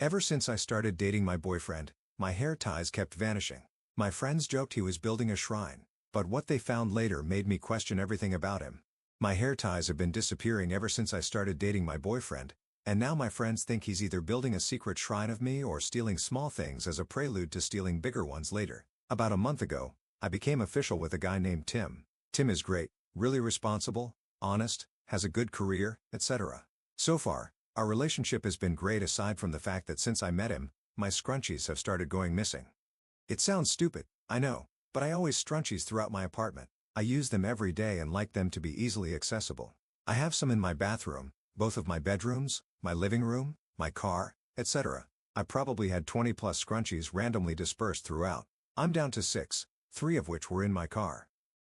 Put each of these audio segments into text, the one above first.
Ever since I started dating my boyfriend, my hair ties kept vanishing. My friends joked he was building a shrine, but what they found later made me question everything about him. My hair ties have been disappearing ever since I started dating my boyfriend, and now my friends think he's either building a secret shrine of me or stealing small things as a prelude to stealing bigger ones later. About a month ago, I became official with a guy named Tim. Tim is great, really responsible, honest, has a good career, etc. So far, our relationship has been great aside from the fact that since I met him, my scrunchies have started going missing. It sounds stupid, I know, but I always scrunchies throughout my apartment. I use them every day and like them to be easily accessible. I have some in my bathroom, both of my bedrooms, my living room, my car, etc. I probably had 20 plus scrunchies randomly dispersed throughout. I'm down to 6, 3 of which were in my car.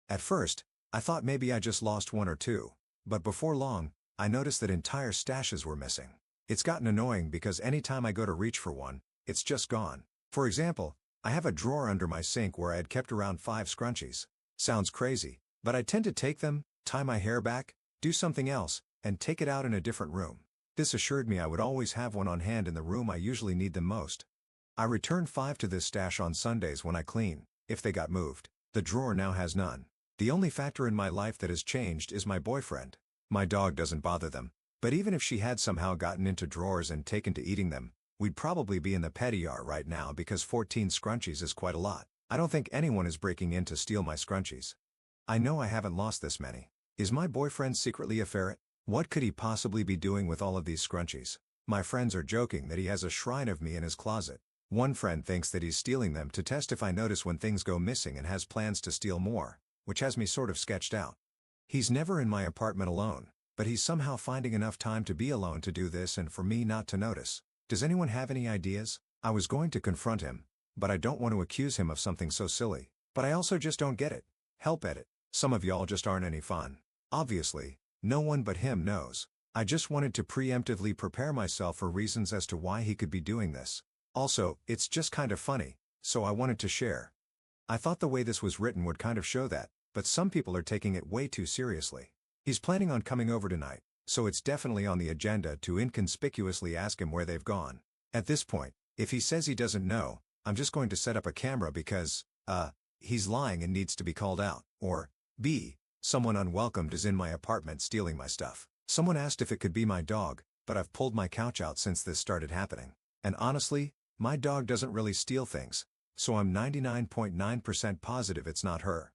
At first, I thought maybe I just lost 1 or 2, but before long, I noticed that entire stashes were missing. It's gotten annoying because anytime I go to reach for one, it's just gone. For example, I have a drawer under my sink where I had kept around 5 scrunchies. Sounds crazy, but I tend to take them, tie my hair back, do something else, and take it out in a different room. This assured me I would always have one on hand in the room I usually need them most. I return 5 to this stash on Sundays when I clean, if they got moved. The drawer now has none. The only factor in my life that has changed is my boyfriend. My dog doesn't bother them, but even if she had somehow gotten into drawers and taken to eating them, we'd probably be in the petty yard right now because 14 scrunchies is quite a lot. I don't think anyone is breaking in to steal my scrunchies. I know I haven't lost this many. Is my boyfriend secretly a ferret? What could he possibly be doing with all of these scrunchies? My friends are joking that he has a shrine of me in his closet. One friend thinks that he's stealing them to test if I notice when things go missing and has plans to steal more, which has me sort of sketched out. He's never in my apartment alone, but he's somehow finding enough time to be alone to do this and for me not to notice. Does anyone have any ideas? I was going to confront him, but I don't want to accuse him of something so silly. But I also just don't get it. Help edit. Some of y'all just aren't any fun. Obviously, no one but him knows. I just wanted to preemptively prepare myself for reasons as to why he could be doing this. Also, it's just kind of funny, so I wanted to share. I thought the way this was written would kind of show that, but some people are taking it way too seriously. He's planning on coming over tonight, so it's definitely on the agenda to inconspicuously ask him where they've gone. At this point, if he says he doesn't know, I'm just going to set up a camera because, he's lying and needs to be called out. Or, B, someone unwelcomed is in my apartment stealing my stuff. Someone asked if it could be my dog, but I've pulled my couch out since this started happening. And honestly, my dog doesn't really steal things, so I'm 99.9% positive it's not her.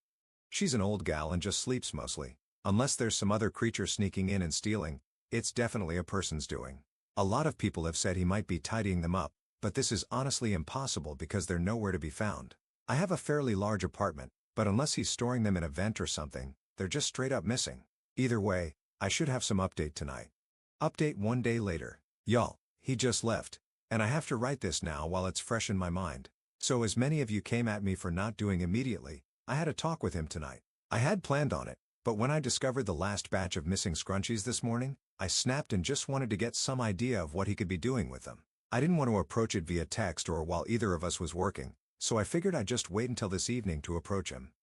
She's an old gal and just sleeps mostly. Unless there's some other creature sneaking in and stealing, it's definitely a person's doing. A lot of people have said he might be tidying them up, but this is honestly impossible because they're nowhere to be found. I have a fairly large apartment, but unless he's storing them in a vent or something, they're just straight up missing. Either way, I should have some update tonight. Update 1 day later. Y'all, he just left, and I have to write this now while it's fresh in my mind. So as many of you came at me for not doing immediately, I had a talk with him tonight. I had planned on it, but when I discovered the last batch of missing scrunchies this morning, I snapped and just wanted to get some idea of what he could be doing with them. I didn't want to approach it via text or while either of us was working, so I figured I'd just wait until this evening to approach him.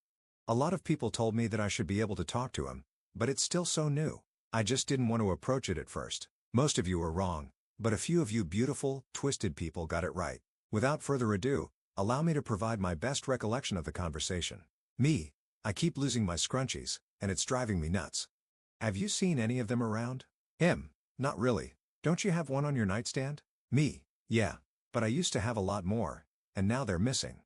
A lot of people told me that I should be able to talk to him, but it's still so new. I just didn't want to approach it at first. Most of you were wrong, but a few of you beautiful, twisted people got it right. Without further ado, allow me to provide my best recollection of the conversation. Me, I keep losing my scrunchies, and it's driving me nuts. Have you seen any of them around? Him, not really. Don't you have one on your nightstand? Me, yeah, but I used to have a lot more, and now they're missing.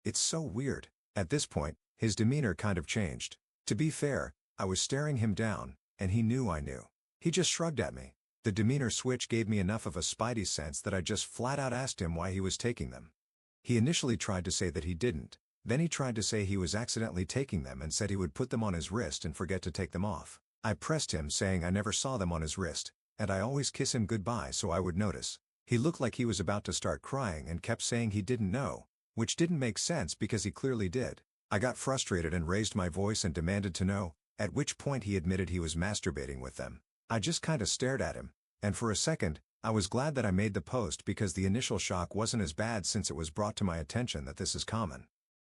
It's so weird. At this point, his demeanor kind of changed. To be fair, I was staring him down, and he knew I knew. He just shrugged at me. The demeanor switch gave me enough of a spidey sense that I just flat out asked him why he was taking them. He initially tried to say that he didn't, then he tried to say he was accidentally taking them and said he would put them on his wrist and forget to take them off. I pressed him saying I never saw them on his wrist, and I always kiss him goodbye so I would notice. He looked like he was about to start crying and kept saying he didn't know, which didn't make sense because he clearly did. I got frustrated and raised my voice and demanded to know, at which point he admitted he was masturbating with them. I just kinda stared at him, and for a second, I was glad that I made the post because the initial shock wasn't as bad since it was brought to my attention that this is common.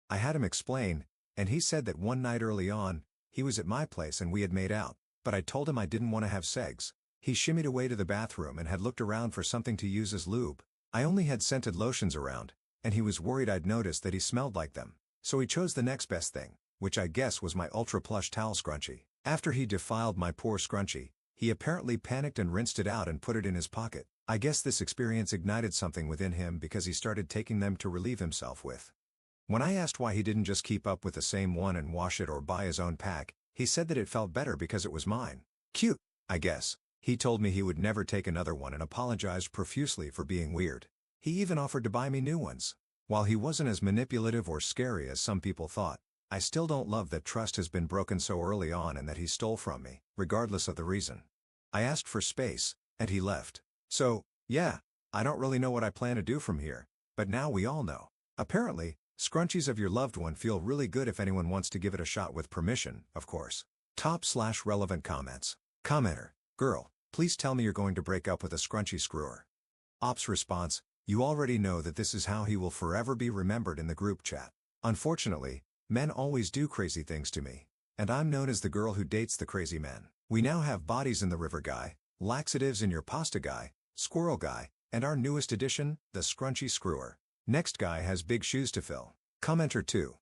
I had him explain, and he said that one night early on, he was at my place and we had made out, but I told him I didn't want to have sex. He shimmied away to the bathroom and had looked around for something to use as lube, I only had scented lotions around, and he was worried I'd noticed that he smelled like them. So he chose the next best thing, which I guess was my ultra plush towel scrunchie. After he defiled my poor scrunchie, he apparently panicked and rinsed it out and put it in his pocket. I guess this experience ignited something within him because he started taking them to relieve himself with. When I asked why he didn't just keep up with the same one and wash it or buy his own pack, he said that it felt better because it was mine. Cute, I guess. He told me he would never take another one and apologized profusely for being weird. He even offered to buy me new ones. While he wasn't as manipulative or scary as some people thought, I still don't love that trust has been broken so early on and that he stole from me, regardless of the reason. I asked for space, and he left. So, yeah, I don't really know what I plan to do from here, but now we all know. Apparently, scrunchies of your loved one feel really good if anyone wants to give it a shot with permission, of course. Top/relevant comments. Commenter: Girl, please tell me you're going to break up with a scrunchy screwer. Ops response: You already know that this is how he will forever be remembered in the group chat. Unfortunately, men always do crazy things to me, and I'm known as the girl who dates the crazy men. We now have bodies in the river guy, laxatives in your pasta guy, squirrel guy, and our newest addition, the scrunchy screwer. Next guy has big shoes to fill. Commenter 2: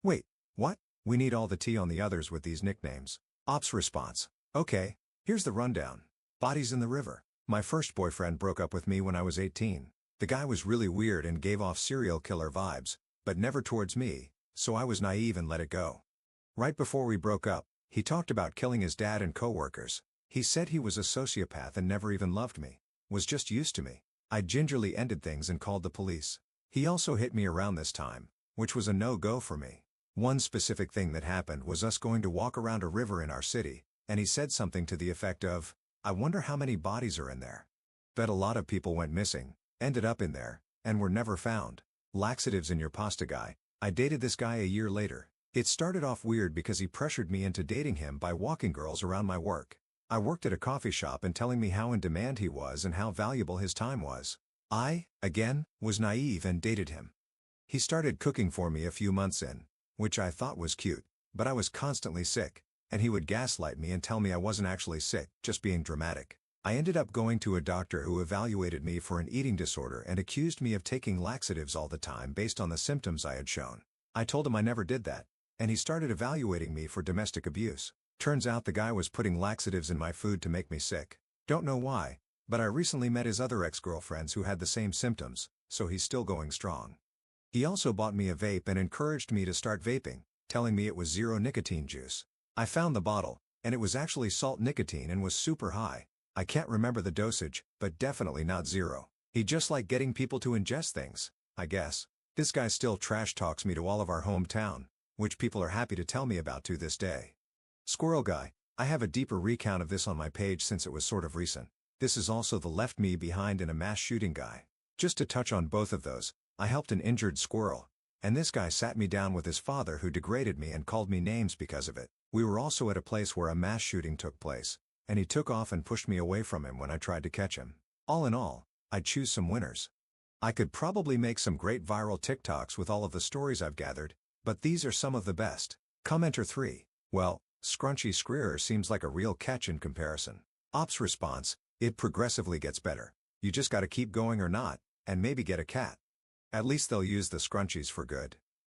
Wait, what? We need all the tea on the others with these nicknames. Ops response: Okay, here's the rundown. Bodies in the river. My first boyfriend broke up with me when I was 18. The guy was really weird and gave off serial killer vibes, but never towards me, so I was naive and let it go. Right before we broke up, he talked about killing his dad and coworkers. He said he was a sociopath and never even loved me, was just used to me. I gingerly ended things and called the police. He also hit me around this time, which was a no-go for me. One specific thing that happened was us going to walk around a river in our city, and he said something to the effect of, I wonder how many bodies are in there. Bet a lot of people went missing, ended up in there, and were never found. Laxatives in your pasta guy. I dated this guy a year later. It started off weird because he pressured me into dating him by walking girls around my work. I worked at a coffee shop and telling me how in demand he was and how valuable his time was. I, again, was naive and dated him. He started cooking for me a few months in, which I thought was cute, but I was constantly sick, and he would gaslight me and tell me I wasn't actually sick, just being dramatic. I ended up going to a doctor who evaluated me for an eating disorder and accused me of taking laxatives all the time based on the symptoms I had shown. I told him I never did that, and he started evaluating me for domestic abuse. Turns out the guy was putting laxatives in my food to make me sick. Don't know why, but I recently met his other ex-girlfriends who had the same symptoms, so he's still going strong. He also bought me a vape and encouraged me to start vaping, telling me it was zero nicotine juice. I found the bottle, and it was actually salt nicotine and was super high. I can't remember the dosage, but definitely not zero. He just liked getting people to ingest things, I guess. This guy still trash talks me to all of our hometown, which people are happy to tell me about to this day. Squirrel guy. I have a deeper recount of this on my page since it was sort of recent. This is also the left me behind in a mass shooting guy. Just to touch on both of those, I helped an injured squirrel, and this guy sat me down with his father who degraded me and called me names because of it. We were also at a place where a mass shooting took place, and he took off and pushed me away from him when I tried to catch him. All in all, I'd choose some winners. I could probably make some great viral TikToks with all of the stories I've gathered, but these are some of the best. Commenter 3. Well, scrunchy screwer seems like a real catch in comparison. Ops response: It progressively gets better. You just gotta keep going or not, and maybe get a cat. At least they'll use the scrunchies for good.